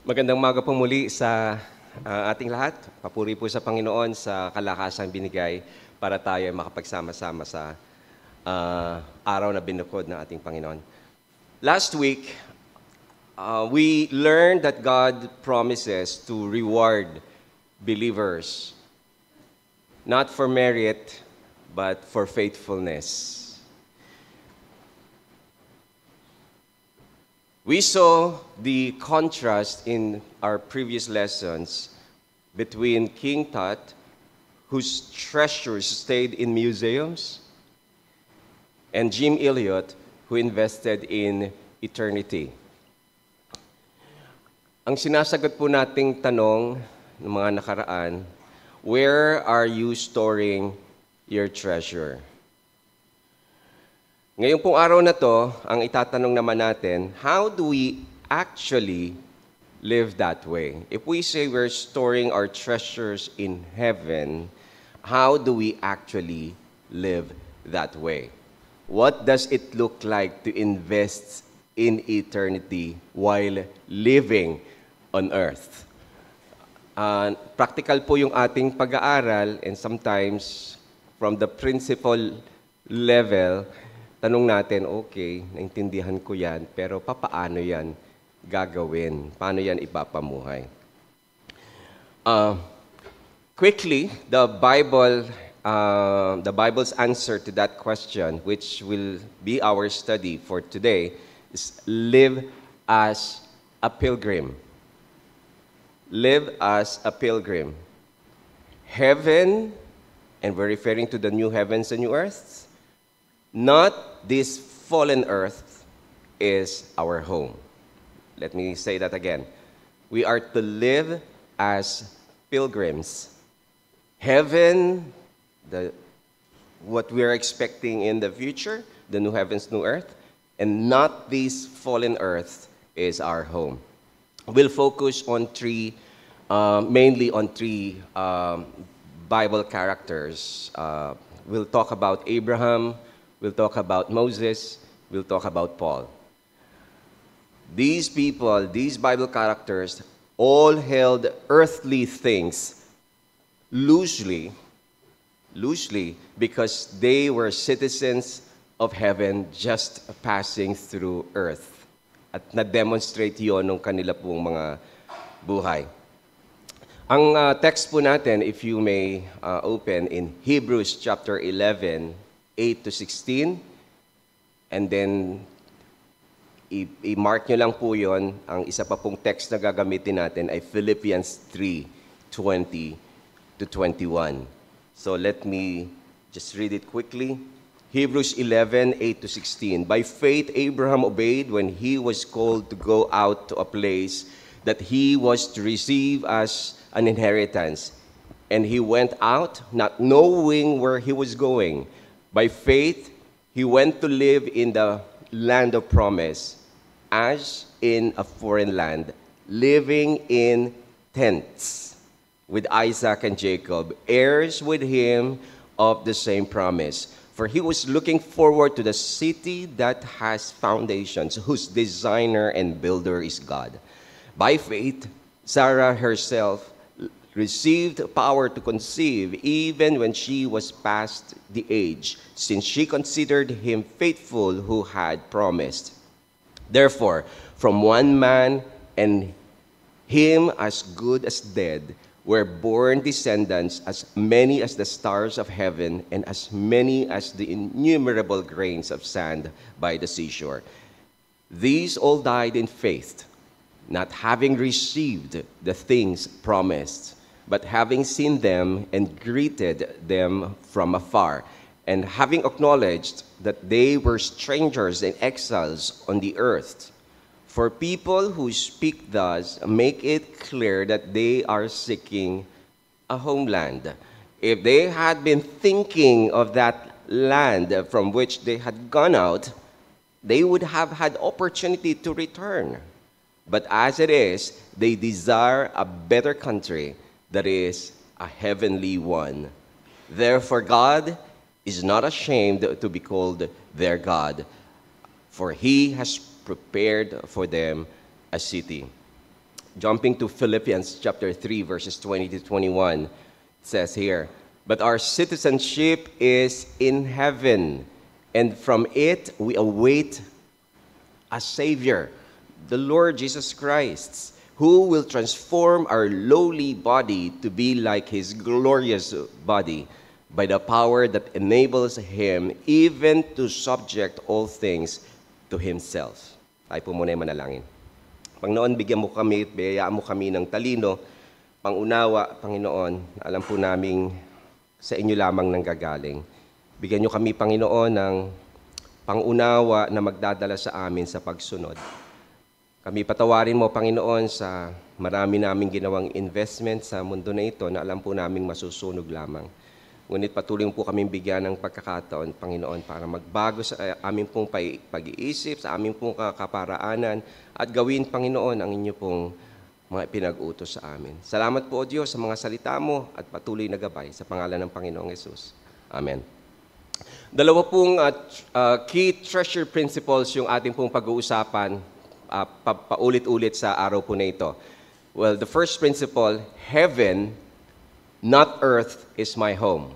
Magandang umaga po muli sa ating lahat. Papuri po sa Panginoon sa kalakasang binigay para tayo ay makapagsama-sama sa araw na binukod ng ating Panginoon. Last week, we learned that God promises to reward believers, not for merit, but for faithfulness. We saw the contrast in our previous lessons between King Tut, whose treasures stayed in museums, and Jim Elliot, who invested in eternity. Ang sinasagot po nating tanong ng mga nakaraan, where are you storing your treasure? Ngayong pong araw na to, ang itatanong naman natin, how do we actually live that way? If we say we're storing our treasures in heaven, how do we actually live that way? What does it look like to invest in eternity while living on earth? Practical po yung ating pag-aaral, and sometimes from the principle level, tanong natin, okay, naintindihan ko yan, pero paano yan gagawin? Paano yan ipapamuhay? Quickly, the Bible's answer to that question, which will be our study for today, is live as a pilgrim. Live as a pilgrim. Heaven, and we're referring to the new heavens and new earths, not this fallen earth is our home. Let me say that again. We are to live as pilgrims. Heaven, what we are expecting in the future, the new heavens, new earth, and not this fallen earth is our home. We'll focus on mainly on three Bible characters. We'll talk about Abraham, we'll talk about Moses, we'll talk about Paul. These people, these Bible characters, all held earthly things loosely because they were citizens of heaven just passing through earth. At na-demonstrate yun ng kanila pong mga buhay. Ang text po natin, if you may open in Hebrews chapter 11, 8 to 16, and then i-mark nyo lang po yon. Ang isa pa pong text na gagamitin natin ay Philippians 3, 20 to 21. So let me just read it quickly. Hebrews 11, 8 to 16. By faith, Abraham obeyed when he was called to go out to a place that he was to receive as an inheritance. And he went out, not knowing where he was going. By faith, he went to live in the land of promise, as in a foreign land, living in tents with Isaac and Jacob, heirs with him of the same promise. For he was looking forward to the city that has foundations, whose designer and builder is God. By faith, Sarah herself received power to conceive even when she was past the age, since she considered him faithful who had promised. Therefore, from one man, and him as good as dead, were born descendants as many as the stars of heaven and as many as the innumerable grains of sand by the seashore. These all died in faith, not having received the things promised, but having seen them and greeted them from afar, and having acknowledged that they were strangers and exiles on the earth. For people who speak thus make it clear that they are seeking a homeland. If they had been thinking of that land from which they had gone out, they would have had opportunity to return. But as it is, they desire a better country, that is, a heavenly one. Therefore, God is not ashamed to be called their God, for he has prepared for them a city. Jumping to Philippians chapter 3, verses 20 to 21, it says here, "But our citizenship is in heaven, and from it we await a Savior, the Lord Jesus Christ, who will transform our lowly body to be like His glorious body by the power that enables Him even to subject all things to Himself." Tayo po muna yung manalangin. Panginoon, bigyan mo kami, biyayaan mo kami ng talino, pangunawa, Panginoon, alam po naming sa inyo lamang nanggagaling. Bigyan niyo kami, Panginoon, ng pangunawa na magdadala sa amin sa pagsunod. Kami patawarin mo, Panginoon, sa marami naming ginawang investment sa mundo na ito na alam po naming masusunog lamang. Ngunit patuloy po kaming bigyan ng pagkakataon, Panginoon, para magbago sa aming pong pag-iisip, sa aming pong kaparaanan, at gawin, Panginoon, ang inyo pong mga pinag-utos sa amin. Salamat po, O Diyos, sa mga salita mo at patuloy na gabay sa pangalan ng Panginoong Yesus. Amen. Dalawa pong key treasure principles yung ating pong pag-uusapan paulit-ulit sa araw po na ito. Well, the first principle, heaven, not earth, is my home.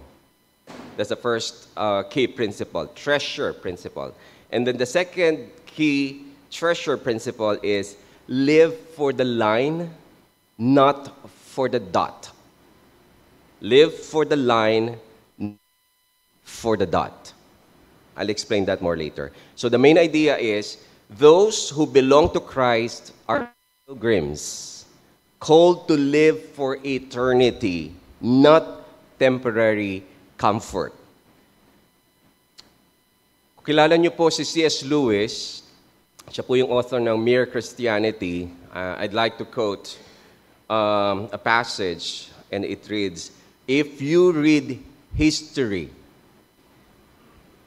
That's the first key principle, treasure principle. And then the second key treasure principle is live for the line, not for the dot. Live for the line, for the dot. I'll explain that more later. So the main idea is, those who belong to Christ are pilgrims, called to live for eternity, not temporary comfort. Kung kilala niyo po si C.S. Lewis, siya po yung author ng Mere Christianity. I'd like to quote a passage, and it reads, "If you read history,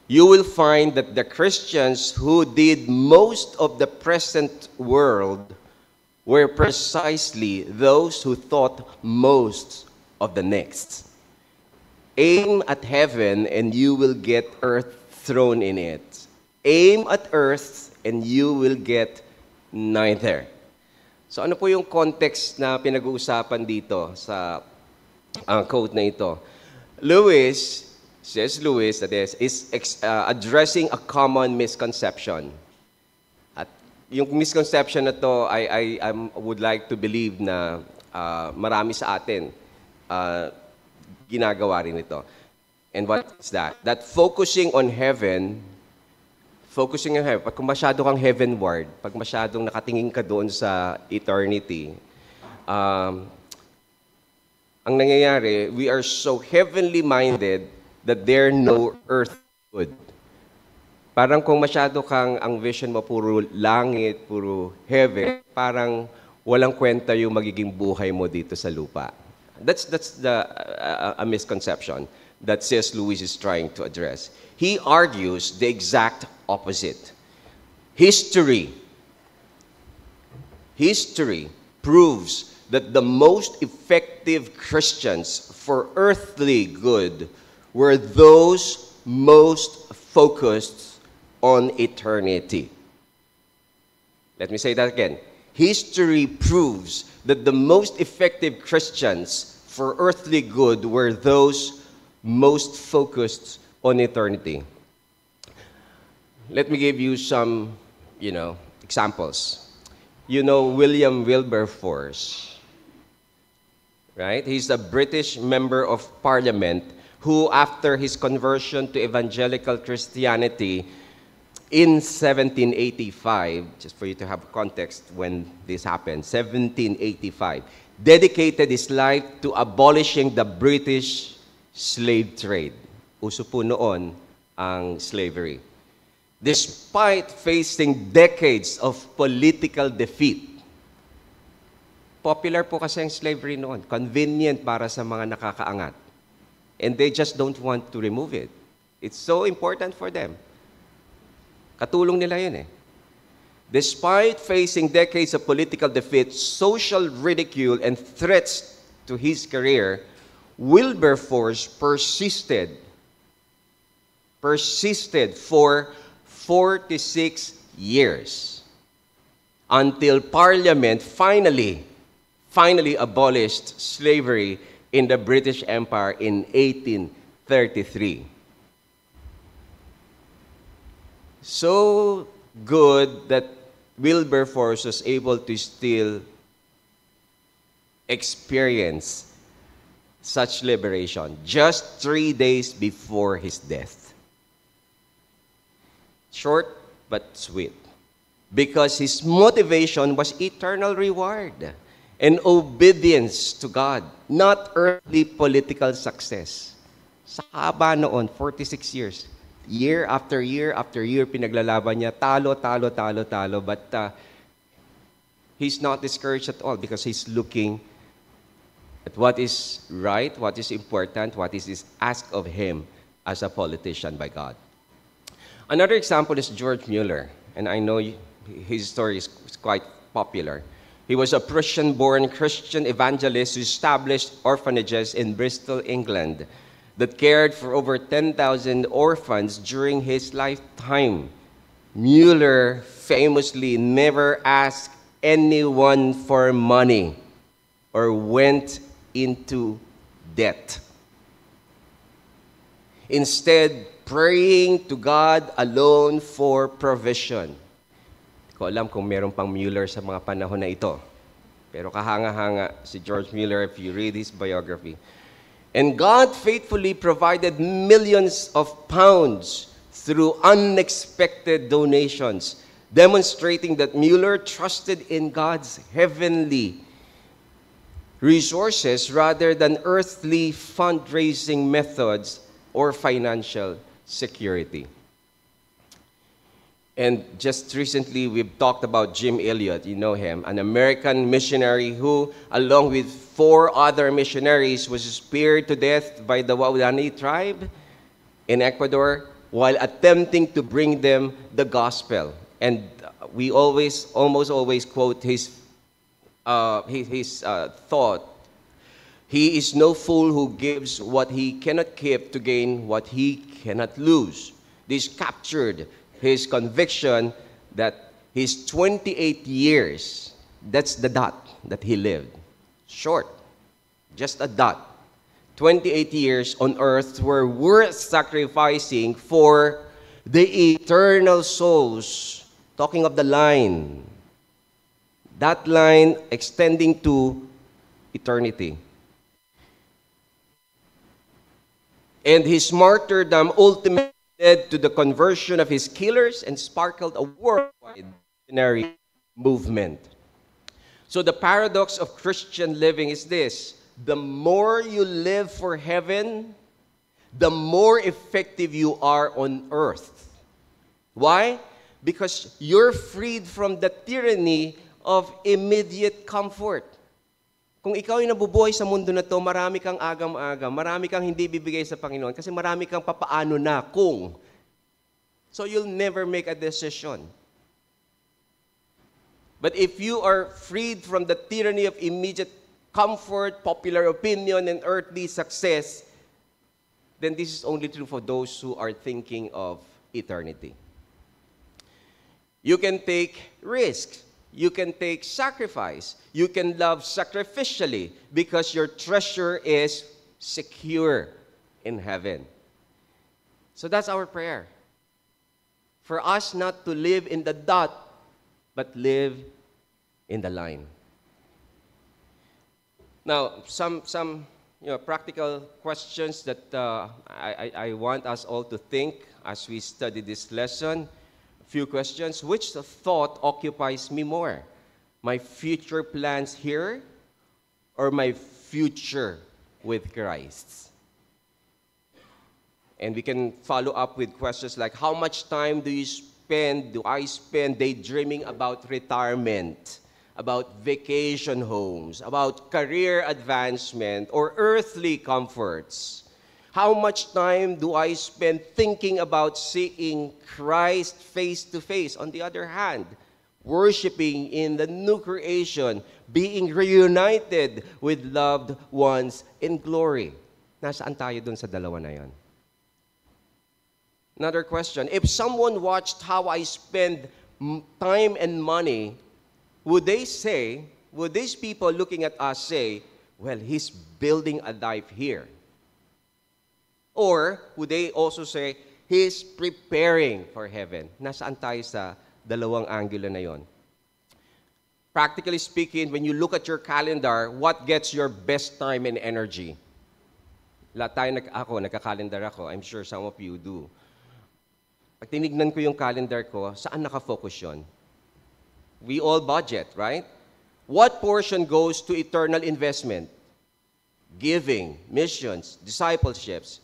you will find that the Christians who did most of the present world were precisely those who thought most of the next. Aim at heaven and you will get earth thrown in it. Aim at earth and you will get neither." So ano po yung context na pinag-uusapan dito sa quote na ito? C.S. Lewis, that is addressing a common misconception. At yung misconception na to, I would like to believe na marami sa atin ginagawa rin ito. And what is that? That focusing on heaven, pag masyado kang heavenward, pag masyadong nakatingin ka doon sa eternity, ang nangyayari, we are so heavenly minded that there no earth good. Parang kung masyado kang, ang vision mo puro langit, puro heaven, parang walang kwenta yung magiging buhay mo dito sa lupa. That's a misconception that C.S. Lewis is trying to address. He argues the exact opposite. History proves that the most effective Christians for earthly good were those most focused on eternity. Let me say that again. History proves that the most effective Christians for earthly good were those most focused on eternity. Let me give you some, examples. William Wilberforce, right? He's a British member of Parliament who, after his conversion to evangelical Christianity in 1785, just for you to have context when this happened, 1785, dedicated his life to abolishing the British slave trade. Uso po noon ang slavery. Despite facing decades of political defeat. Popular po kasi ang slavery noon. Convenient para sa mga nakakaangat. And they just don't want to remove it. It's so important for them. Katulong nila yun eh. Despite facing decades of political defeat, social ridicule, and threats to his career, Wilberforce persisted for 46 years. until Parliament finally abolished slavery in the British Empire in 1833. So good that Wilberforce was able to still experience such liberation just 3 days before his death. Short but sweet. Because his motivation was eternal reward and obedience to God, not earthly political success. Sa haba noon, 46 years. Year after year after year, pinaglalaban niya, talo, but he's not discouraged at all because he's looking at what is right, what is important, what is asked of him as a politician by God. Another example is George Mueller, and I know his story is quite popular. He was a Prussian-born Christian evangelist who established orphanages in Bristol, England, that cared for over 10,000 orphans during his lifetime. Mueller famously never asked anyone for money or went into debt. Instead, praying to God alone for provision. Hindi ko alam kung meron pang Mueller sa mga panahon na ito. Pero kahanga-hanga si George Mueller if you read his biography. And God faithfully provided millions of pounds through unexpected donations, demonstrating that Mueller trusted in God's heavenly resources rather than earthly fundraising methods or financial security. And just recently, we've talked about Jim Elliot, you know him, an American missionary who, along with 4 other missionaries, was speared to death by the Waodani tribe in Ecuador while attempting to bring them the gospel. And we almost always quote his thought. He is no fool who gives what he cannot keep to gain what he cannot lose. This captured his conviction that his 28 years, that's the dot that he lived. Short, just a dot. 28 years on earth were worth sacrificing for the eternal souls. Talking of the line. That line extending to eternity. And his martyrdom ultimately led to the conversion of his killers and sparkled a worldwide missionary movement. So the paradox of Christian living is this: the more you live for heaven, the more effective you are on earth. Why? Because you're freed from the tyranny of immediate comfort. Kung ikaw ay nabubuhay sa mundo na to, marami kang agam-agam, marami kang hindi bibigay sa Panginoon kasi marami kang papaano na kung. So you'll never make a decision. But if you are freed from the tyranny of immediate comfort, popular opinion, and earthly success, then this is only true for those who are thinking of eternity. You can take risks. You can take sacrifice. You can love sacrificially because your treasure is secure in heaven. So that's our prayer. For us not to live in the dot, but live in the line. Now, some practical questions that I want us all to think as we study this lesson. Few questions. Which thought occupies me more? My future plans here or my future with Christ? And we can follow up with questions like, how much time do I spend daydreaming about retirement, about vacation homes, about career advancement, or earthly comforts? How much time do I spend thinking about seeing Christ face to face? On the other hand, worshiping in the new creation, being reunited with loved ones in glory. Nasaan tayo dun sa dalawa na yon? Another question, if someone watched how I spend time and money, would these people looking at us say, well, he's building a life here? Or would they also say, he's preparing for heaven? Nasaan tayo sa dalawang angulo na yon? Practically speaking, when you look at your calendar, what gets your best time and energy? Lahat tayo, nagka-calendar ako. I'm sure some of you do. Pag tinignan ko yung calendar ko, saan nakafocus yun? We all budget, right? What portion goes to eternal investment? Giving, missions, discipleships.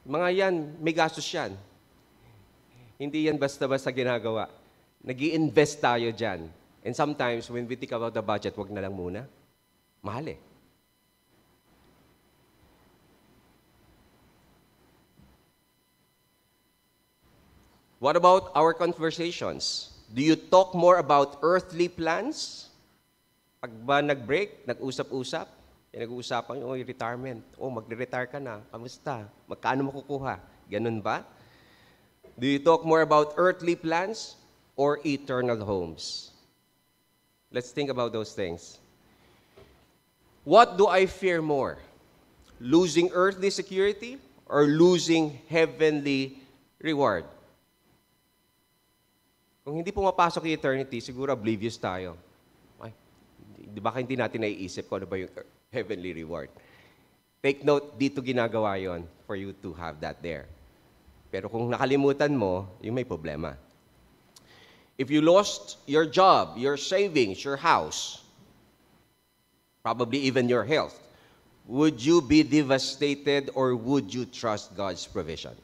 Mga yan, may gastos yan. Hindi yan basta-basta ginagawa. Nag-i-invest tayo dyan. And sometimes, when we think about the budget, wag na lang muna. Mahal eh. What about our conversations? Do you talk more about earthly plans? Pag ba nag-break, nag-usap-usap, pinag-uusapan yung retirement. Magre-retire ka na. Kamusta? Magkano makukuha? Ganun ba? Do you talk more about earthly plans or eternal homes? Let's think about those things. What do I fear more? Losing earthly security or losing heavenly reward? Kung hindi pumapasok yung eternity, siguro oblivious tayo. Ay, baka hindi natin naiisip kung ano ba yung heavenly reward. Take note, dito ginagawa yon for you to have that there. Pero kung nakalimutan mo, yung may problema. If you lost your job, your savings, your house, probably even your health, would you be devastated or would you trust God's provision?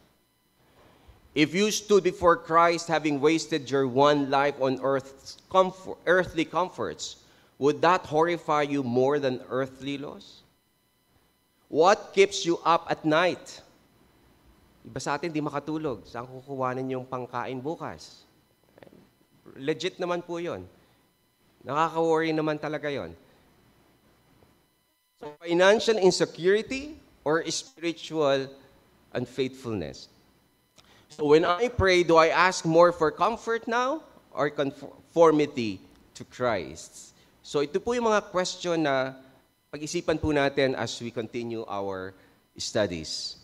If you stood before Christ having wasted your one life on earthly comforts, would that horrify you more than earthly loss? What keeps you up at night? Iba sa atin, di makatulog. Saan kukuhanin yung pangkain bukas? Legit naman po yun. Nakaka-worry naman talaga yun. So, financial insecurity or spiritual unfaithfulness? So when I pray, do I ask more for comfort now or conformity to Christ? So ito po yung mga question na pag-isipan po natin as we continue our studies.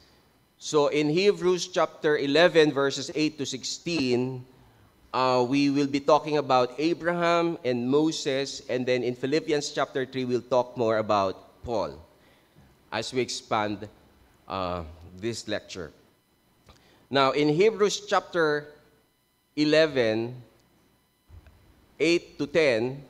So in Hebrews chapter 11, verses 8 to 16, we will be talking about Abraham and Moses, and then in Philippians chapter 3, we'll talk more about Paul as we expand this lecture. Now, in Hebrews chapter 11, 8 to 10,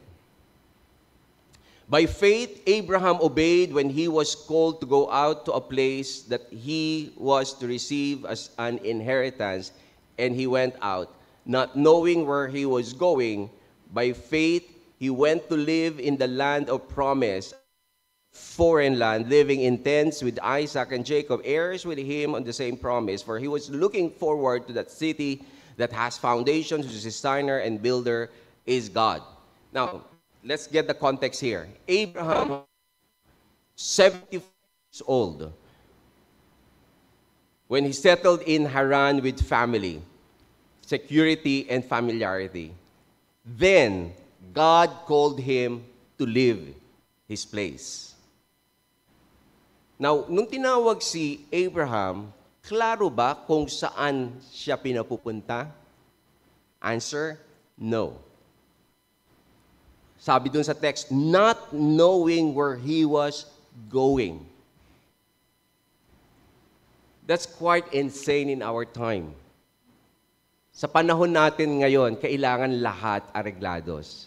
by faith, Abraham obeyed when he was called to go out to a place that he was to receive as an inheritance, and he went out, not knowing where he was going. By faith, he went to live in the land of promise, foreign land, living in tents with Isaac and Jacob, heirs with him on the same promise, for he was looking forward to that city that has foundations, whose designer and builder is God. Now, let's get the context here. Abraham, 70 years old, when he settled in Haran with family, security, and familiarity. Then, God called him to leave his place. Now, nung tinawag si Abraham, klaro ba kung saan siya pinapupunta? Answer, no. Sabi dun sa text, not knowing where he was going. That's quite insane in our time. Sa panahon natin ngayon, kailangan lahat areglados.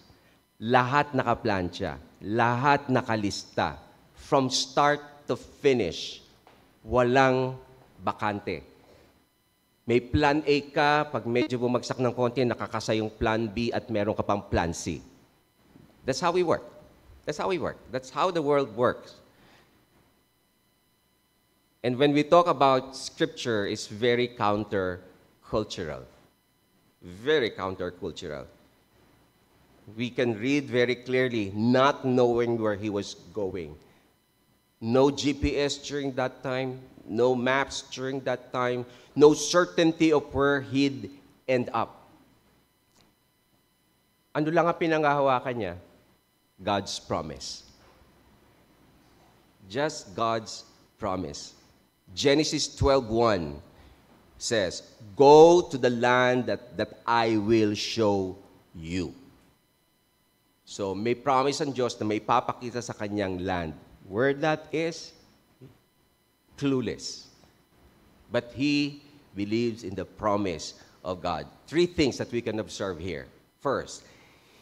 Lahat nakaplansya. Lahat nakalista. From start to finish, walang bakante. May plan A ka, pag medyo bumagsak ng konti, nakakasa yung plan B at meron ka pang plan C. That's how we work. That's how we work. That's how the world works. And when we talk about Scripture, it's very counter-cultural. Very counter-cultural. We can read very clearly, not knowing where he was going. No GPS during that time, no maps during that time, no certainty of where he'd end up. Ano lang ang pinanghahawakan niya? God's promise. Just God's promise. Genesis 12:1 says, "Go to the land that I will show you." So, may promise ang Diyos na may papakita sa kanyang land. Where that is, clueless. But he believes in the promise of God. Three things that we can observe here. First,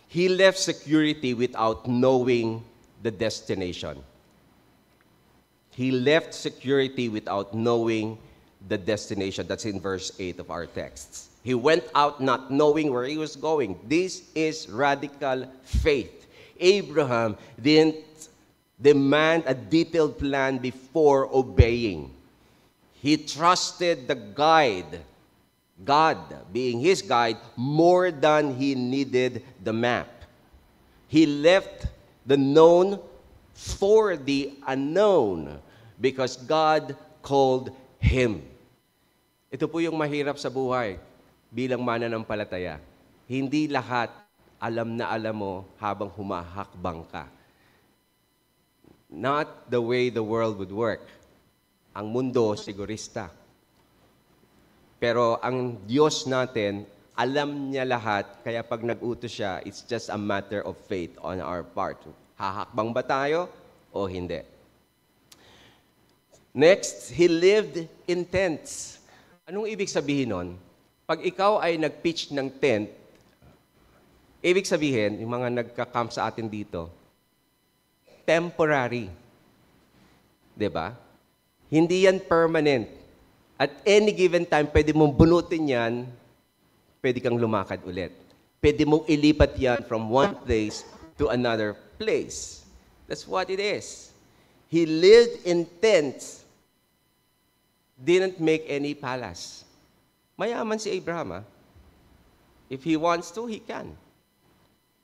he left security without knowing the destination. He left security without knowing the destination. That's in verse 8 of our texts. He went out not knowing where he was going. This is radical faith. Abraham didn't demand a detailed plan before obeying. He trusted the guide, God being his guide, more than he needed the map. He left the known for the unknown because God called him. Ito po yung mahirap sa buhay bilang mananampalataya. Hindi lahat alam na alam mo habang humahakbang ka. Not the way the world would work. Ang mundo, sigurista. Pero ang Diyos natin, alam niya lahat, kaya pag nag-utos siya, it's just a matter of faith on our part. Hahakbang ba tayo o hindi? Next, he lived in tents. Anong ibig sabihin nun? Pag ikaw ay nag-pitch ng tent, ibig sabihin, yung mga nagka-camp sa atin dito, temporary. Diba? Hindi yan permanent. At any given time, pwede mong bunutin yan, pwede kang lumakad ulit. Pwede mong ilipat yan from one place to another place. That's what it is. He lived in tents, didn't make any palace. Mayaman si Abraham, ha? If he wants to, he can.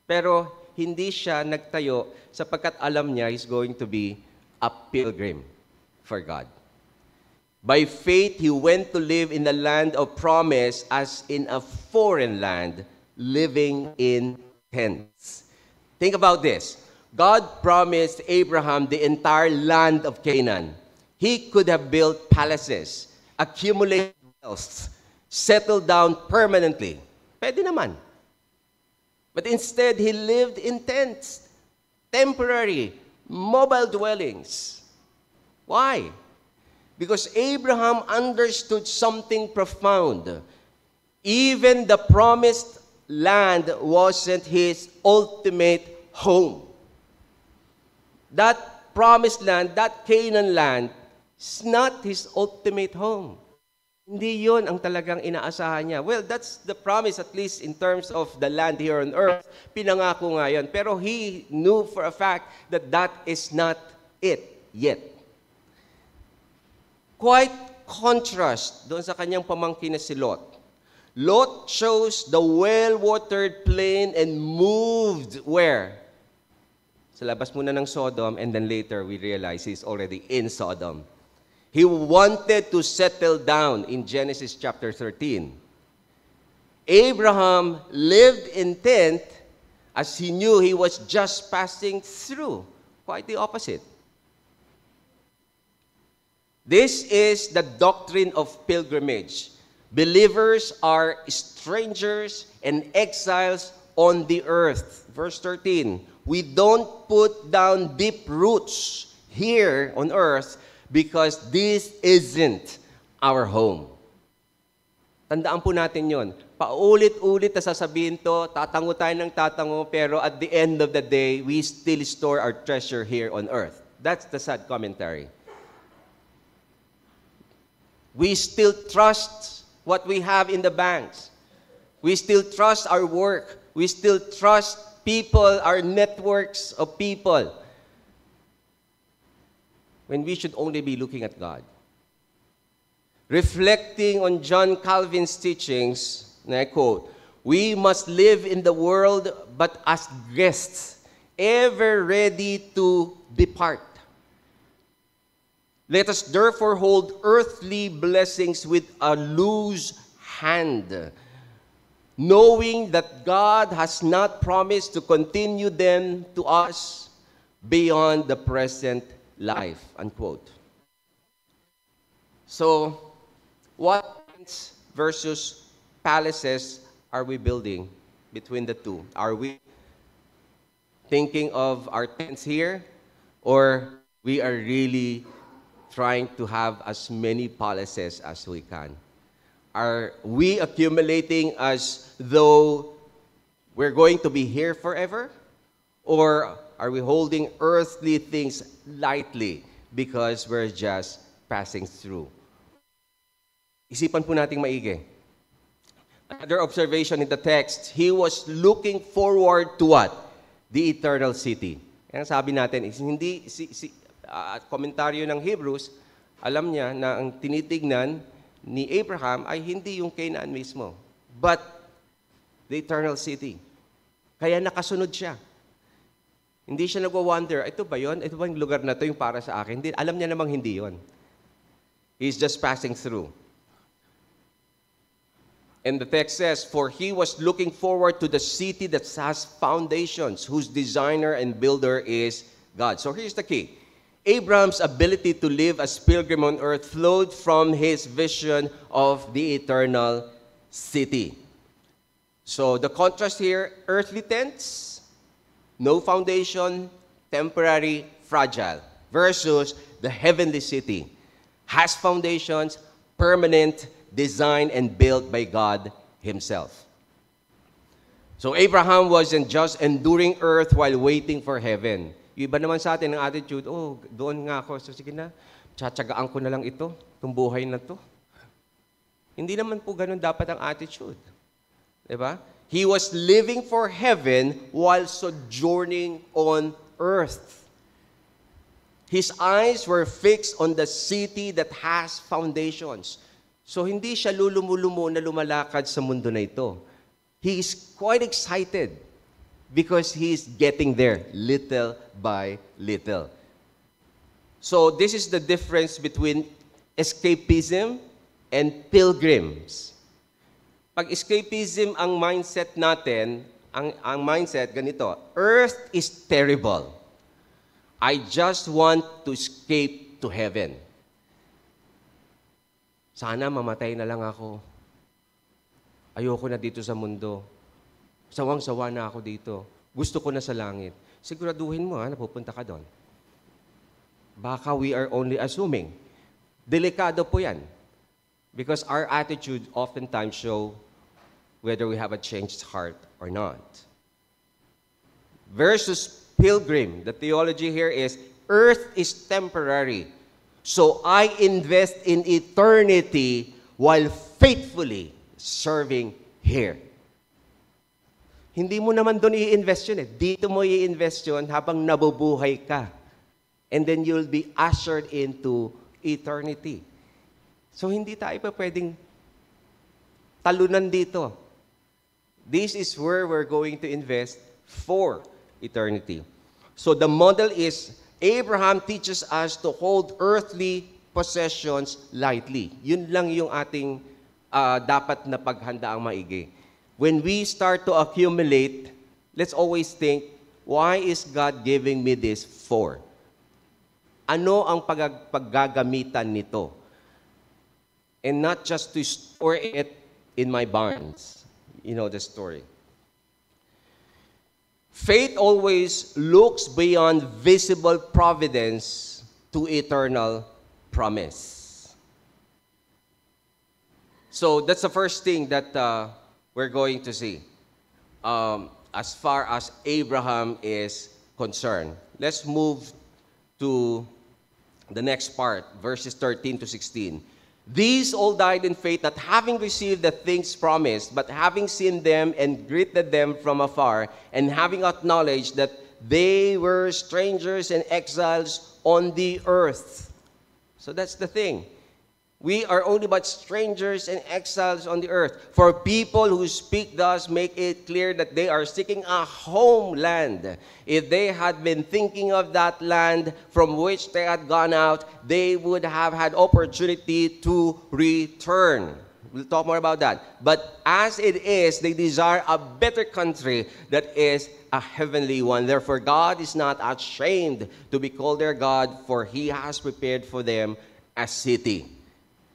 Pero hindi siya nagtayo sapagkat alam niya he's going to be a pilgrim for God. By faith, he went to live in the land of promise as in a foreign land, living in tents. Think about this. God promised Abraham the entire land of Canaan. He could have built palaces, accumulated wealth, settled down permanently. Pwede naman. But instead, he lived in tents, temporary, mobile dwellings. Why? Because Abraham understood something profound. Even the promised land wasn't his ultimate home. That promised land, that Canaan land, is not his ultimate home. Hindi yun ang talagang inaasahan niya. Well, that's the promise, at least in terms of the land here on earth. Pinangako nga yun. Pero he knew for a fact that that is not it yet. Quite contrast doon sa kanyang pamangkin na si Lot. Lot chose the well-watered plain and moved where? Sa labas muna ng Sodom, and then later we realize he's already in Sodom. He wanted to settle down in Genesis chapter 13. Abraham lived in tent as he knew he was just passing through. Quite the opposite. This is the doctrine of pilgrimage. Believers are strangers and exiles on the earth. Verse 13, we don't put down deep roots here on earth because this isn't our home. Tandaan po natin yon. Paulit-ulit na sasabihin to, tatango tayo ng tatango, pero at the end of the day, we still store our treasure here on earth. That's the sad commentary. We still trust what we have in the banks. We still trust our work. We still trust people, our networks of people, when we should only be looking at God. Reflecting on John Calvin's teachings, and I quote, we must live in the world but as guests, ever ready to depart. Let us therefore hold earthly blessings with a loose hand, knowing that God has not promised to continue them to us beyond the present life, unquote. So, what tents versus palaces are we building between the two? Are we thinking of our tents here, or we are really trying to have as many palaces as we can? Are we accumulating as though we're going to be here forever? Or are we holding earthly things lightly because we're just passing through? Isipan po nating maigi. Another observation in the text, he was looking forward to what? The eternal city. Kaya sabi natin, hindi komentaryo ng Hebrews, alam niya na ang tinitignan ni Abraham ay hindi yung Canaan mismo, but the eternal city. Kaya nakasunod siya. Hindi siya nagwa-wonder, ito ba yun? Ito ba yung lugar na to yung para sa akin? Hindi, alam niya namang hindi yun. He's just passing through. And the text says, for he was looking forward to the city that has foundations, whose designer and builder is God. So here's the key. Abraham's ability to live as pilgrim on earth flowed from his vision of the eternal city. So the contrast here, earthly tents, no foundation, temporary, fragile, versus the heavenly city, has foundations, permanent, designed and built by God himself. So Abraham wasn't just enduring earth while waiting for heaven. Yung iba naman sa atin ang attitude, oh, doon nga ako. So sige na, tsatsagaan ko na lang ito, itong buhay na to. Hindi naman po ganun dapat ang attitude. Diba? He was living for heaven while sojourning on earth. His eyes were fixed on the city that has foundations. So hindi siya lulumulo na lumalakad sa mundo na ito. He is quite excited because he is getting there little by little. So this is the difference between escapism and pilgrims. Pag escapism ang mindset natin, ang mindset ganito, earth is terrible. I just want to escape to heaven. Sana mamatay na lang ako. Ayoko na dito sa mundo. Sawang-sawa na ako dito. Gusto ko na sa langit. Siguraduhin mo, napupunta ka doon. Baka we are only assuming. Delikado po yan. Because our attitude oftentimes show whether we have a changed heart or not. Versus pilgrim, the theology here is, earth is temporary. So I invest in eternity while faithfully serving here. Hindi mo naman doon i-invest yun eh. Dito mo i-invest yun habang nabubuhay ka. And then you'll be ushered into eternity. So hindi tayo pa pwedeng talunan dito. This is where we're going to invest for eternity. So the model is, Abraham teaches us to hold earthly possessions lightly. Yun lang yung ating dapat na paghandaang maigi. When we start to accumulate, let's always think, why is God giving me this for? Ano ang paggagamitan nito? And not just to store it in my barns. You know the story. Faith always looks beyond visible providence to eternal promise. So that's the first thing that we're going to see as far as Abraham is concerned. Let's move to the next part, verses 13 to 16. These all died in faith, not having received the things promised, but having seen them and greeted them from afar, and having acknowledged that they were strangers and exiles on the earth. So that's the thing. We are only but strangers and exiles on the earth. For people who speak thus make it clear that they are seeking a homeland. If they had been thinking of that land from which they had gone out, they would have had opportunity to return. We'll talk more about that. But as it is, they desire a better country that is a heavenly one. Therefore, God is not ashamed to be called their God, for He has prepared for them a city.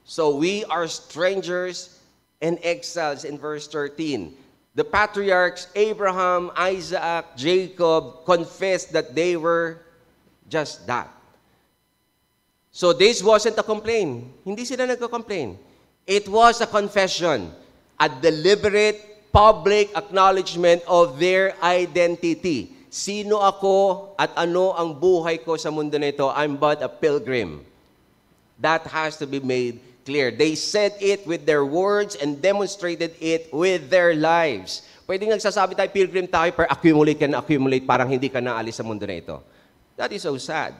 So we are strangers and exiles in verse 13. The patriarchs, Abraham, Isaac, Jacob, confessed that they were just that. So this wasn't a complaint. Hindi sila nagko-complain. It was a confession, a deliberate public acknowledgement of their identity. Sino ako at ano ang buhay ko sa mundo na ito? I'm but a pilgrim. That has to be made clear. They said it with their words and demonstrated it with their lives. Pwede nagsasabi tayo, pilgrim tayo, pero accumulate ka na accumulate, parang hindi ka naalis sa mundo na ito. That is so sad.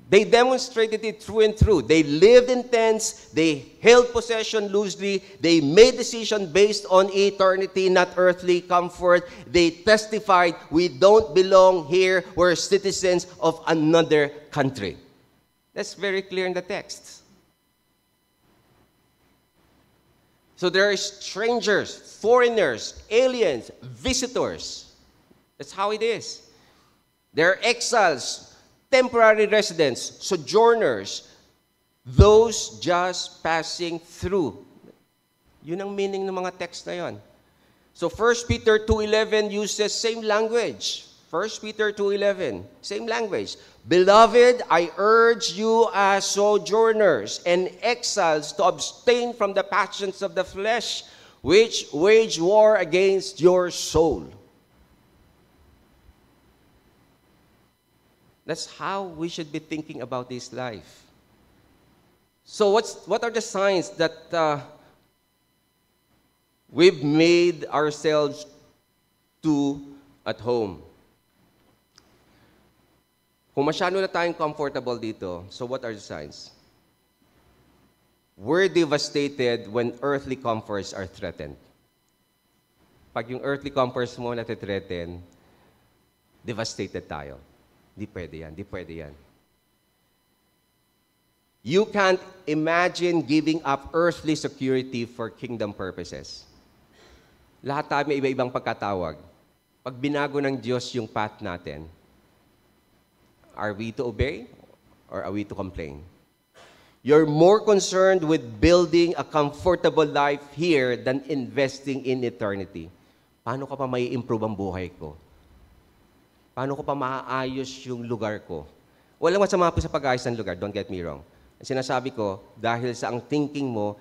They demonstrated it through and through. They lived in tents. They held possession loosely. They made decisions based on eternity, not earthly comfort. They testified, we don't belong here. We're citizens of another country. That's very clear in the text. So there are strangers, foreigners, aliens, visitors. That's how it is. There are exiles, temporary residents, sojourners, those just passing through. Yun ang meaning ng mga text na yun. So 1 Peter 2:11 uses same language. 1 Peter 2:11, same language. Beloved, I urge you as sojourners and exiles to abstain from the passions of the flesh, which wage war against your soul. That's how we should be thinking about this life. So what are the signs that we've made ourselves to at home? Kung masyado na tayong comfortable dito, so what are the signs? We're devastated when earthly comforts are threatened. Pag yung earthly comforts mo natitreten, devastated tayo. Di pwede yan, di pwede yan. You can't imagine giving up earthly security for kingdom purposes. Lahat tayo may iba-ibang pagkatawag. Pag binago ng Diyos yung path natin, are we to obey or are we to complain? You're more concerned with building a comfortable life here than investing in eternity. Paano ka pa may improve ang buhay ko? Paano ko pa maaayos yung lugar ko? Walang masama po sa pag-ayos ng lugar, don't get me wrong. Ang sinasabi ko, dahil sa ang thinking mo,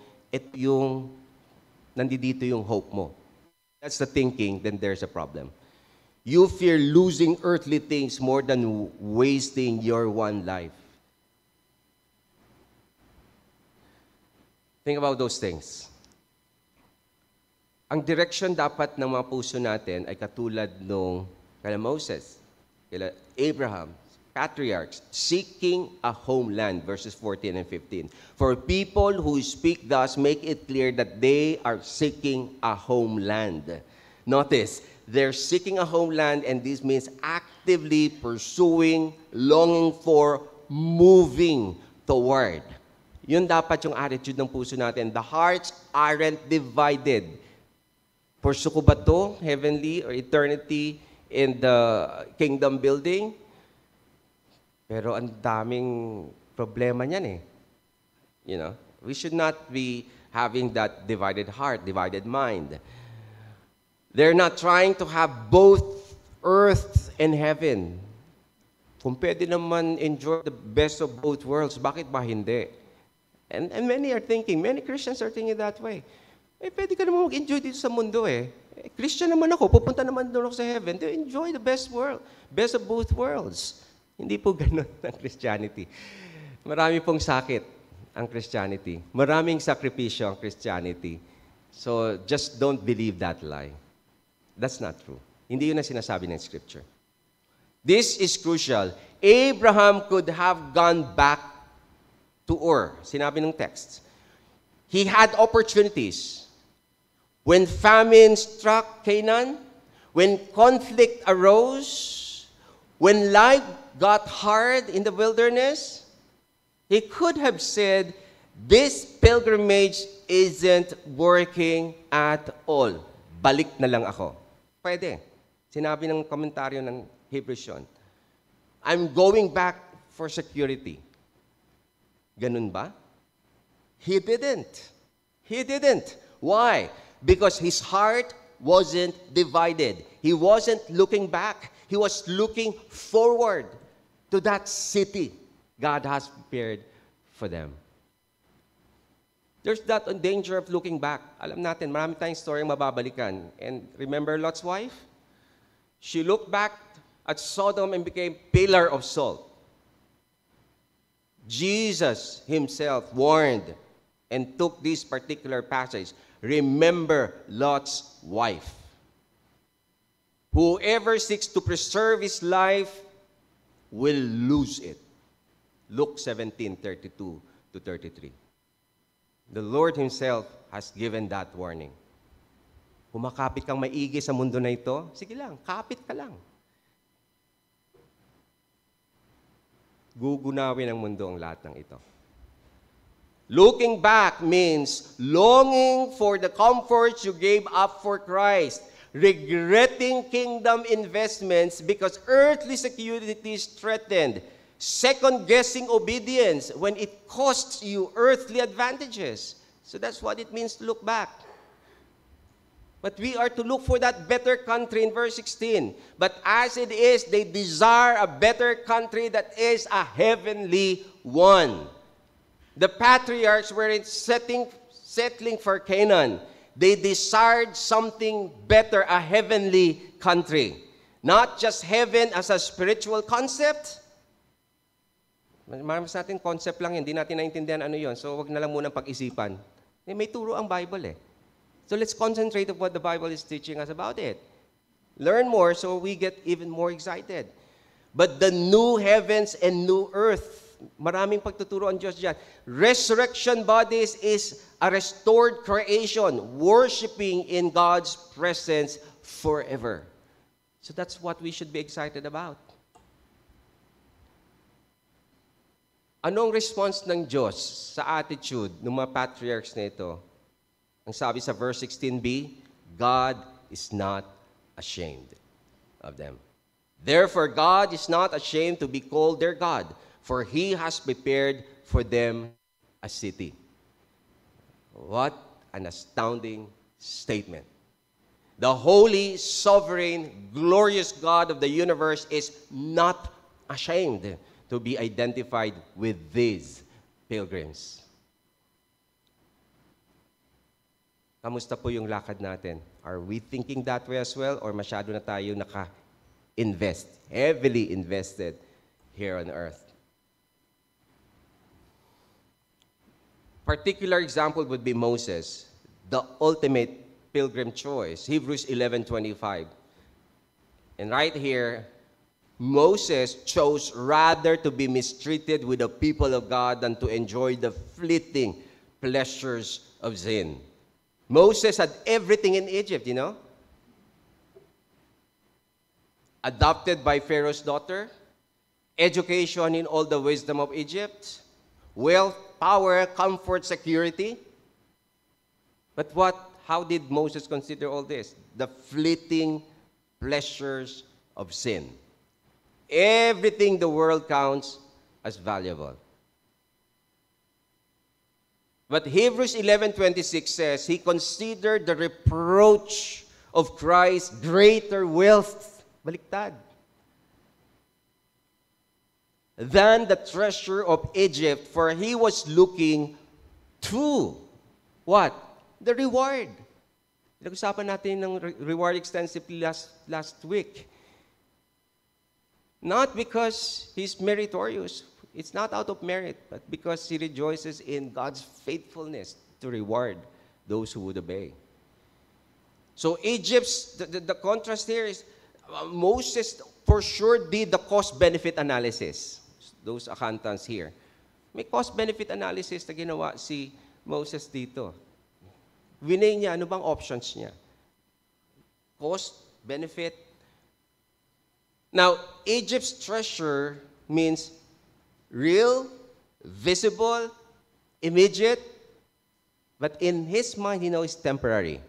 nandito yung hope mo. That's the thinking, then there's a problem. You fear losing earthly things more than wasting your one life. Think about those things. Ang direction dapat ng mga puso natin ay katulad nung kala Moses, kila Abraham, patriarchs, seeking a homeland, verses 14 and 15. For people who speak thus, make it clear that they are seeking a homeland. Notice, they're seeking a homeland, and this means actively pursuing, longing for, moving toward. Yun dapat yung attitude ng puso natin. The hearts aren't divided. Pursue ko ba to, heavenly or eternity, in the kingdom building? Pero ang daming problema niyan eh. You know, we should not be having that divided heart, divided mind. They're not trying to have both earth and heaven. Kung pwede naman enjoy the best of both worlds, bakit ba hindi? And many are thinking, many Christians are thinking that way. Pwede ka naman mag-enjoy dito sa mundo eh. Christian naman ako, pupunta naman doon ako sa heaven to enjoy the best of both worlds. Hindi po ganun ang Christianity. Marami pong sakit ang Christianity. Maraming sakripisyo ang Christianity. So just don't believe that lie. That's not true. Hindi yun ang sinasabi ng Scripture. This is crucial. Abraham could have gone back to Ur. Sinabi ng text. He had opportunities. When famine struck Canaan, when conflict arose, when life got hard in the wilderness, he could have said, This pilgrimage isn't working at all. Balik na lang ako. Pwede. Sinabi ng komentaryo ng Hebrews yun. I'm going back for security. Ganun ba? He didn't. He didn't. Why? Because his heart wasn't divided. He wasn't looking back. He was looking forward to that city God has prepared for them. There's that danger of looking back. Alam natin, marami tayong story mababalikan. And remember Lot's wife? She looked back at Sodom and became pillar of salt. Jesus himself warned and took this particular passage. Remember Lot's wife. Whoever seeks to preserve his life will lose it. Luke 17:32 to 33. The Lord himself has given that warning. Kumakapit kang maigi sa mundo na ito, sige lang, kapit ka lang. Gugunawin ng mundo ang lahat ng ito. Looking back means longing for the comforts you gave up for Christ, regretting kingdom investments because earthly security is threatened, second-guessing obedience when it costs you earthly advantages. So that's what it means to look back. But we are to look for that better country in verse 16. But as it is, they desire a better country that is a heavenly one. The patriarchs were settling for Canaan. They desired something better, a heavenly country. Not just heaven as a spiritual concept. Marami sa atin concept lang, hindi natin naintindihan ano yon. So wag na lang munang pag-isipan. May turo ang Bible eh. So let's concentrate on what the Bible is teaching us about it. Learn more so we get even more excited. But the new heavens and new earth, maraming pagtuturo ang Diyos dyan. Resurrection bodies is a restored creation, worshiping in God's presence forever. So that's what we should be excited about. Anong response ng Diyos sa attitude ng mga patriarchs na ito? Ang sabi sa verse 16b, God is not ashamed of them. Therefore, God is not ashamed to be called their God, for He has prepared for them a city. What an astounding statement. The holy, sovereign, glorious God of the universe is not ashamed to be identified with these pilgrims. Kamusta po yung lakad natin? Are we thinking that way as well? Or masyado na tayo naka-invest, heavily invested here on earth? Particular example would be Moses, the ultimate pilgrim choice. Hebrews 11:25. And right here, Moses chose rather to be mistreated with the people of God than to enjoy the fleeting pleasures of sin. Moses had everything in Egypt, you know? Adopted by Pharaoh's daughter, education in all the wisdom of Egypt, wealth, power, comfort, security. But how did Moses consider all this? The fleeting pleasures of sin. Everything the world counts as valuable. But Hebrews 11:26 says, he considered the reproach of Christ greater wealth, baliktad, than the treasure of Egypt, for he was looking to what? The reward. Nag-usapan natin ng reward extensively last week. Not because he's meritorious. It's not out of merit, but because he rejoices in God's faithfulness to reward those who would obey. So the contrast here is Moses for sure did the cost-benefit analysis. Those accountants here. May cost-benefit analysis na ginawa si Moses dito. Winay niya, ano bang options niya? Cost, benefit. Now, Egypt's treasure means real, visible, immediate, but in his mind, he knows it's temporary.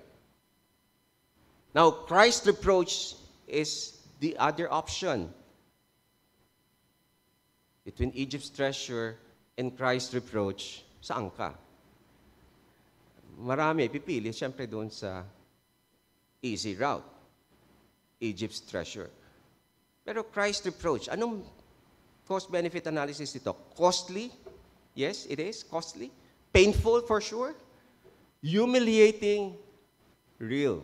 Now, Christ's reproach is the other option between Egypt's treasure and Christ's reproach. Saan ka? Marami pipili, siyempre doon sa easy route, Egypt's treasure. Pero Christ's reproach, anong cost-benefit analysis ito? Costly? Yes, it is costly. Painful for sure. Humiliating? Real.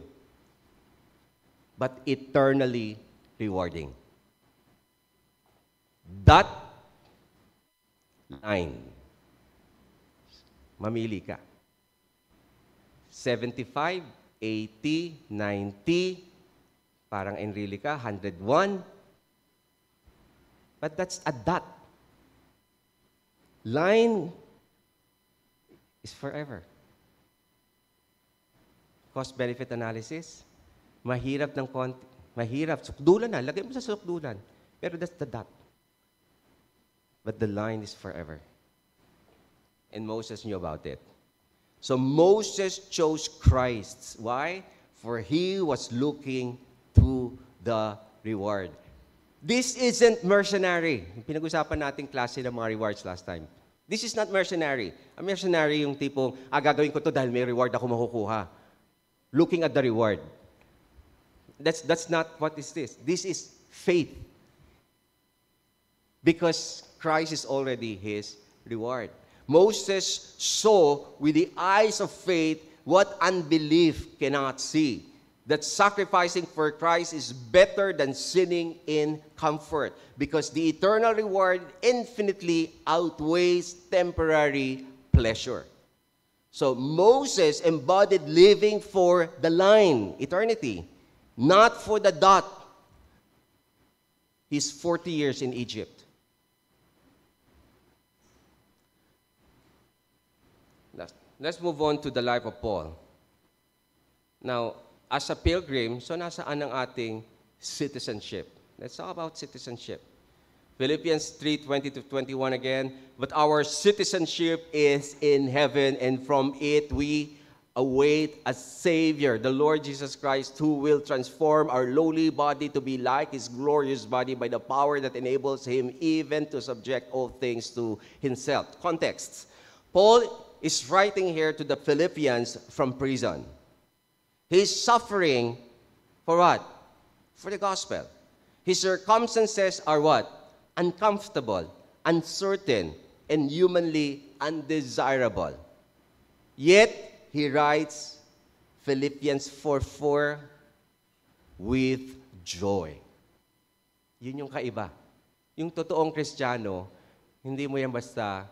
But eternally rewarding. That line, mamili ka. 75, 80, 90, parang Enrile ka, 101. But that's a dot. Line is forever. Cost-benefit analysis, mahirap ng konti. Mahirap. Sukdulan na. Lagay mo sa sukdulan. Pero that's the dot. But the line is forever. And Moses knew about it. So Moses chose Christ. Why? For he was looking to the reward. This isn't mercenary. Pinag-usapan natin klase ng mga rewards last time. This is not mercenary. A mercenary yung tipong, gagawin ko to dahil may reward ako makukuha. Looking at the reward. That's not what is this. This is faith. Because Christ is already his reward. Moses saw with the eyes of faith what unbelief cannot see. That sacrificing for Christ is better than sinning in comfort. Because the eternal reward infinitely outweighs temporary pleasure. So Moses embodied living for the line, eternity, not for the dot. He's 40 years in Egypt. Let's move on to the life of Paul. Now, as a pilgrim, so nasaan ang ating citizenship? Let's talk about citizenship. Philippians 3:20-21 again. But our citizenship is in heaven, and from it we await a Savior, the Lord Jesus Christ, who will transform our lowly body to be like His glorious body by the power that enables Him even to subject all things to Himself. Context. Paul is writing here to the Philippians from prison. He's suffering for what? For the gospel. His circumstances are what? Uncomfortable, uncertain, and humanly undesirable. Yet, he writes Philippians 4:4 with joy. Yun yung kaiba. Yung totoong Kristiyano, hindi mo yan basta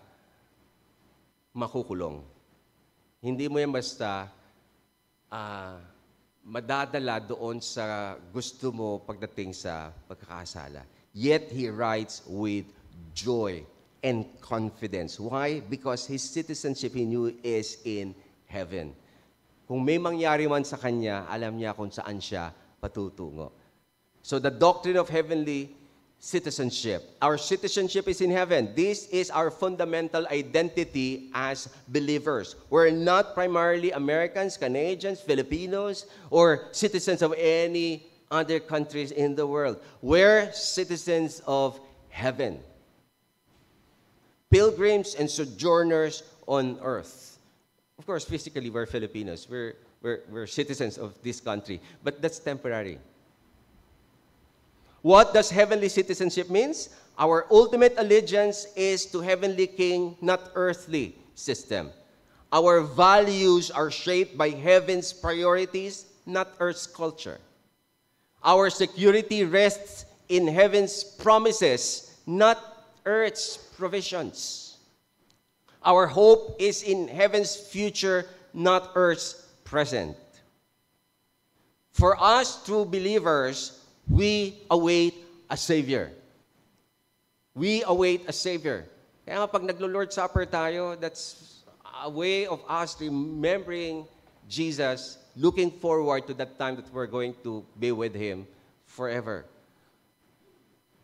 makukulong. Hindi mo yan basta madadala doon sa gusto mo pagdating sa pagkakasala. Yet he writes with joy and confidence. Why? Because his citizenship he knew is in heaven. Kung may mangyari man sa kanya, alam niya kung saan siya patutungo. So the doctrine of heavenly citizenship. Our citizenship is in heaven. This is our fundamental identity as believers. We're not primarily Americans, Canadians, Filipinos, or citizens of any other countries in the world. We're citizens of heaven. Pilgrims and sojourners on earth. Of course, physically, we're Filipinos. We're citizens of this country. But that's temporary. What does heavenly citizenship means? Our ultimate allegiance is to heavenly king, not earthly system. Our values are shaped by heaven's priorities, not earth's culture. Our security rests in heaven's promises, not earth's provisions. Our hope is in heaven's future, not earth's present. For us, true believers, we await a Savior. We await a Savior. Kaya nga pag naglo-Lord Supper tayo, that's a way of us remembering Jesus, looking forward to that time that we're going to be with Him forever.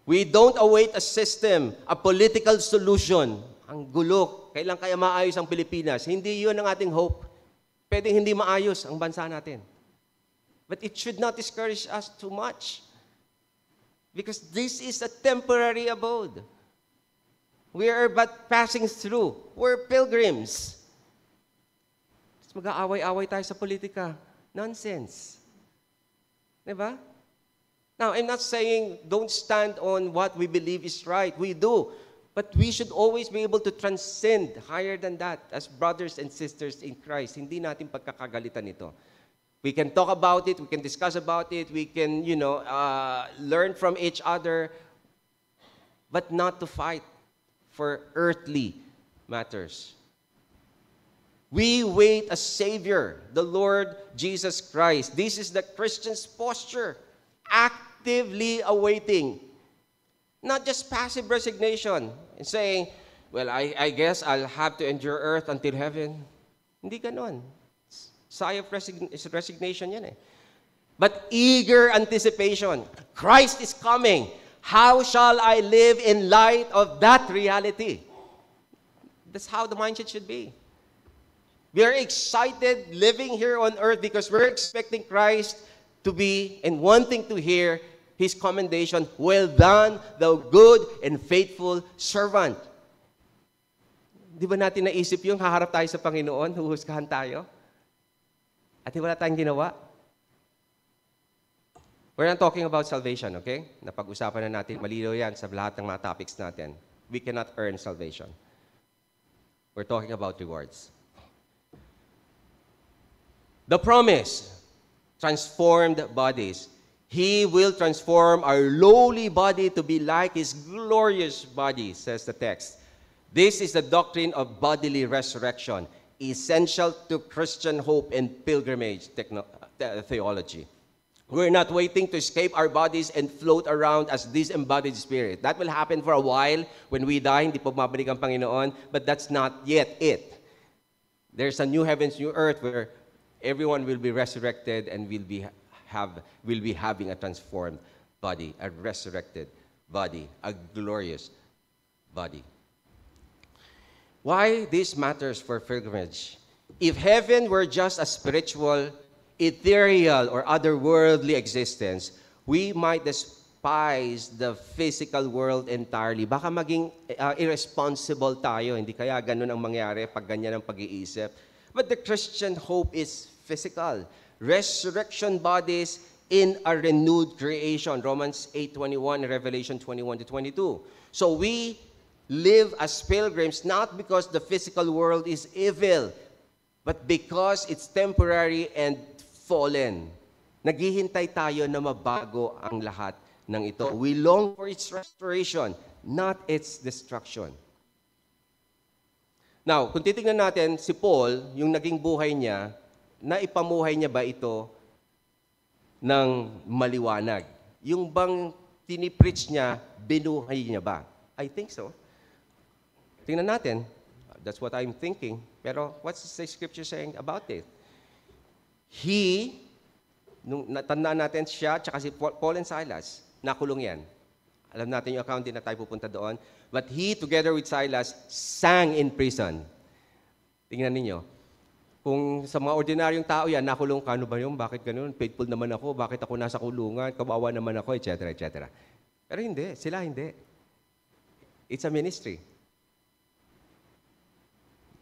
We don't await a system, a political solution. Ang gulo. kailan kaya maayos ang Pilipinas. Hindi yun ang ating hope. Pwedeng hindi maayos ang bansa natin. But it should not discourage us too much. Because this is a temporary abode. We are but passing through. We're pilgrims. Mag-aaway-away tayo sa politika. Nonsense. Diba? Now, I'm not saying don't stand on what we believe is right. We do. But we should always be able to transcend higher than that as brothers and sisters in Christ. Hindi natin pagkakagalitan ito. We can talk about it. We can discuss about it. We can, learn from each other. But not to fight for earthly matters. We wait a Savior, the Lord Jesus Christ. This is the Christian's posture. Actively awaiting. Not just passive resignation. And saying, well, I guess I'll have to endure earth until heaven. Hindi ganon. Sigh of resignation yan eh. But eager anticipation. Christ is coming. How shall I live in light of that reality? That's how the mindset should be. We are excited living here on earth because we're expecting Christ to be and wanting to hear His commendation, well done, thou good and faithful servant. Di ba natin naisip yung haharap tayo sa Panginoon, huhusgahan tayo? At wala tayong ginawa? We're not talking about salvation, okay? Napag-usapan na natin, malinaw yan sa lahat ng mga topics natin. We cannot earn salvation. We're talking about rewards. The promise, transformed bodies. He will transform our lowly body to be like His glorious body, says the text. This is the doctrine of bodily resurrection, essential to Christian hope and pilgrimage theology. We're not waiting to escape our bodies and float around as disembodied spirit. That will happen for a while when we die, hindi po mabalik ang Panginoon, but that's not yet it. There's a new heavens, new earth where everyone will be resurrected and will be having a transformed body, a resurrected body, a glorious body. Why this matters for pilgrimage? If heaven were just a spiritual, ethereal, or otherworldly existence, we might despise the physical world entirely. Baka maging irresponsible tayo, hindi kaya ganun ang mangyari pag ganyan ang pag-iisip. But the Christian hope is physical. Resurrection bodies in a renewed creation. Romans 8:21, Revelation 21-22. So we live as pilgrims not because the physical world is evil, but because it's temporary and fallen. Naghihintay tayo na mabago ang lahat ng ito. We long for its restoration, not its destruction. Now, kung titignan natin si Paul, yung naging buhay niya, naipamuhay niya ba ito ng maliwanag? Yung bang tinipreach niya, binuhay niya ba? I think so. Tingnan natin. That's what I'm thinking. Pero what's the scripture saying about it? Nung natandaan natin siya, tsaka si Paul and Silas, nakulong yan. Alam natin yung account, din na tayo pupunta doon. But he, together with Silas, sang in prison. Tingnan ninyo. Kung sa mga ordinaryong tao yan, nakulong ka, ano ba yun? Bakit ganun? Faithful naman ako. Bakit ako nasa kulungan? Kawawa naman ako, etc., etc. Pero hindi. Sila hindi. It's a ministry.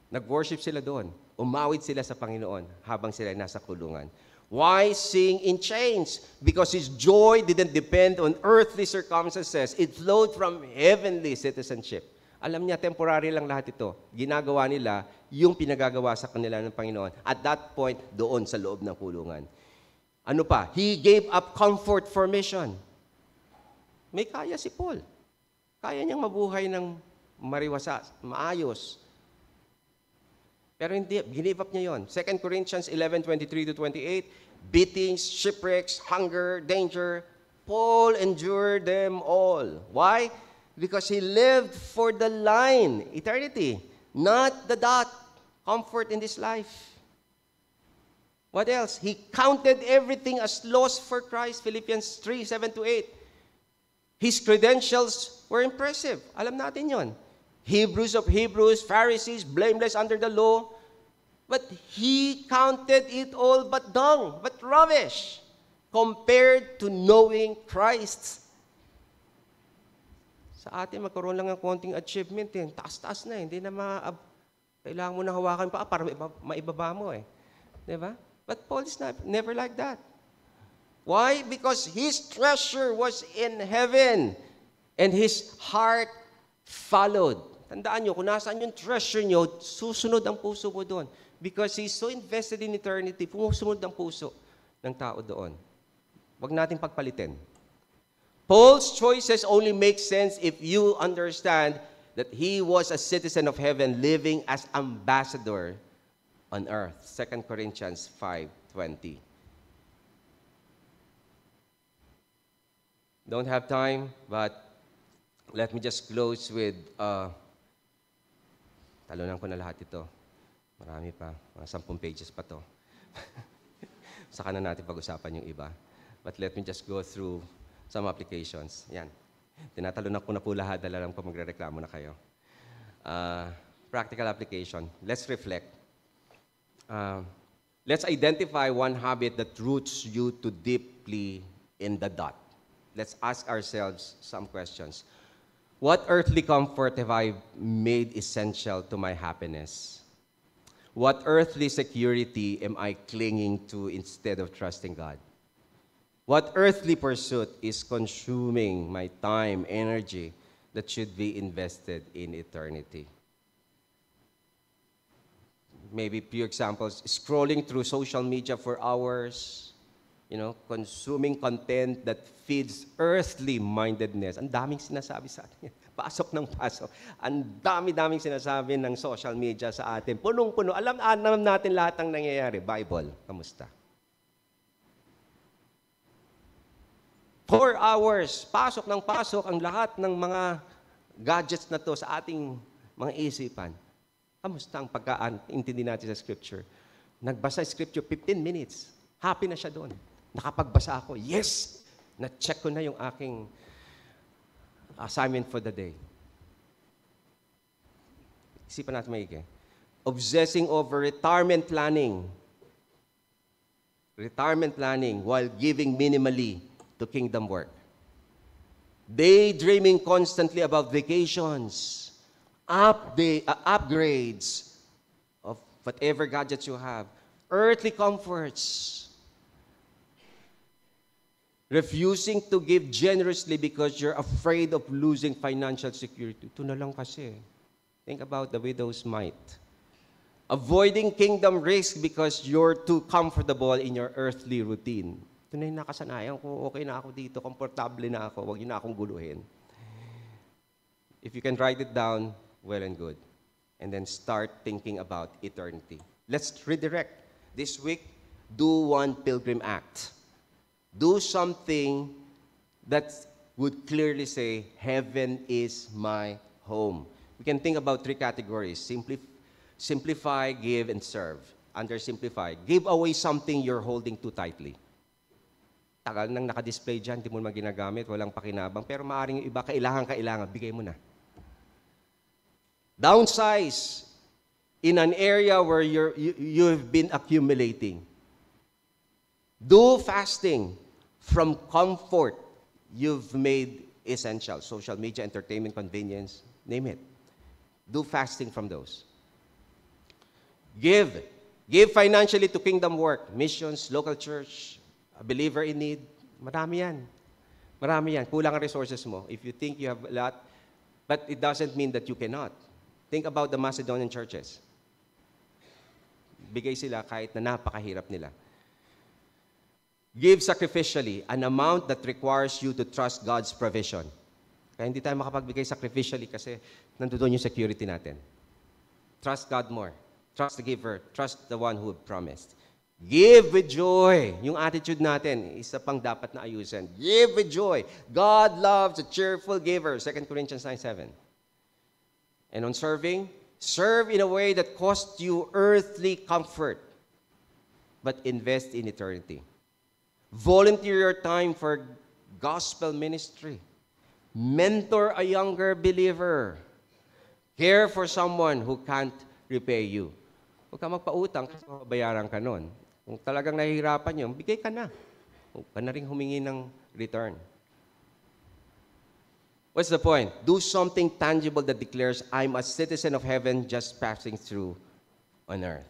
Nag-worship sila doon. Umawit sila sa Panginoon habang sila nasa kulungan. Why sing in chains? Because his joy didn't depend on earthly circumstances. It flowed from heavenly citizenship. Alam niya, temporary lang lahat ito. Ginagawa nila yung pinagagawa sa kanila ng Panginoon. At that point, doon sa loob ng kulungan. Ano pa? He gave up comfort for mission. May kaya si Paul. Kaya niyang mabuhay ng mariwasa, maayos. Pero hindi, give up niya yon. 2 Corinthians 11:23-28, beatings, shipwrecks, hunger, danger, Paul endured them all. Why? Because he lived for the line, eternity, not the dot, comfort in this life. What else? He counted everything as loss for Christ, Philippians 3:7-8. His credentials were impressive. Alam natin yon. Hebrews of Hebrews, Pharisees, blameless under the law. But he counted it all but dung, but rubbish, compared to knowing Christ. Sa atin, magkaroon lang ng konting achievement. Taas-taas na. Hindi na kailangan mo na hawakan pa para maibaba mo. Diba? But Paul is never like that. Why? Because his treasure was in heaven and his heart followed. Tandaan nyo, kung nasaan yung treasure nyo, susunod ang puso mo doon. Because he's so invested in eternity, pumusunod ang puso ng tao doon. Huwag natin pagpalitin. Paul's choices only make sense if you understand that he was a citizen of heaven living as ambassador on earth. 2 Corinthians 5:20. Don't have time, but let me just close with, talunan ko na lahat ito. Marami pa, mga 10 pages pa to. Saka na natin pag-usapan yung iba. But let me just go through some applications. Yan. Tinatalunan ko na po lahat, dala lang po magre-reklamo na kayo. Practical application. Let's reflect. Let's identify one habit that roots you too deeply in the dot. Let's ask ourselves some questions. What earthly comfort have I made essential to my happiness? What earthly security am I clinging to instead of trusting God? What earthly pursuit is consuming my time, energy that should be invested in eternity? Maybe few examples, scrolling through social media for hours, consuming content that feeds earthly mindedness. Ang daming sinasabi sa atin. Pasok ng pasok. Ang dami-daming sinasabi ng social media sa atin. Punong-puno. Alam natin lahat ng nangyayari. Bible, kamusta? 4 hours, pasok ng pasok ang lahat ng mga gadgets na to sa ating mga isipan. Kamusta ang pagkaintindi natin sa Scripture? Nagbasa Scripture 15 minutes. Happy na siya doon. Nakapagbasa ako. Yes! Na-check ko na yung aking assignment for the day. Isipan natin maigi. Obsessing over retirement planning. Retirement planning while giving minimally to kingdom work. Daydreaming constantly about vacations, upgrades of whatever gadgets you have, earthly comforts. Refusing to give generously because you're afraid of losing financial security. Ito na lang kasi. Think about the widow's mite. Avoiding kingdom risk because you're too comfortable in your earthly routine. Ito na yung nakasanayan ko, okay na ako dito, komportable na ako, huwag niyo na akong guluhin. If you can write it down, well and good. And then start thinking about eternity. Let's redirect. This week, do one pilgrim act. Do something that would clearly say, heaven is my home. We can think about 3 categories. Simplify, give, and serve. Under simplify, give away something you're holding too tightly. Tagal nang nakadisplay dyan, hindi mo naman ginagamit, walang pakinabang, pero maaaring yung iba, kailangan, bigay mo na. Downsize in an area where you've been accumulating. Do fasting from comfort you've made essential. Social media, entertainment, convenience, name it. Do fasting from those. Give. Give financially to kingdom work, missions, local church, a believer in need. Marami yan. Marami yan. Kulang ang resources mo. If you think you have a lot, but it doesn't mean that you cannot. Think about the Macedonian churches. Bigay sila kahit na napakahirap nila. Give sacrificially an amount that requires you to trust God's provision. Kaya hindi tayo makapagbigay sacrificially kasi nandoon yung security natin. Trust God more. Trust the giver. Trust the one who promised. Give with joy. Yung attitude natin, isa pang dapat na ayusin. Give with joy. God loves a cheerful giver. 2 Corinthians 9:7. And on serving, serve in a way that costs you earthly comfort, but invest in eternity. Volunteer your time for gospel ministry. Mentor a younger believer. Care for someone who can't repay you. Huwag ka magpautang kasi mababayaran ka nun. Kung talagang nahihirapan yun, bigay ka na. Huwag ka na rin humingi ng return. What's the point? Do something tangible that declares, I'm a citizen of heaven just passing through on earth.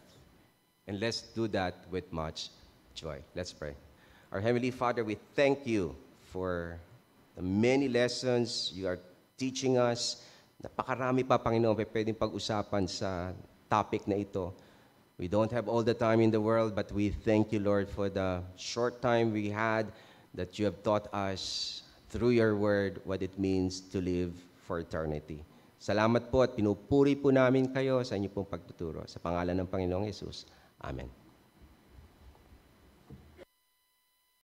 And let's do that with much joy. Let's pray. Our Heavenly Father, we thank you for the many lessons you are teaching us. Napakarami pa, Panginoon, pwedeng pag-usapan sa topic na ito. We don't have all the time in the world, but we thank you, Lord, for the short time we had that you have taught us through your word what it means to live for eternity. Salamat po at pinupuri po namin kayo sa inyo pong pagtuturo. Sa pangalan ng Panginoong Yesus. Amen.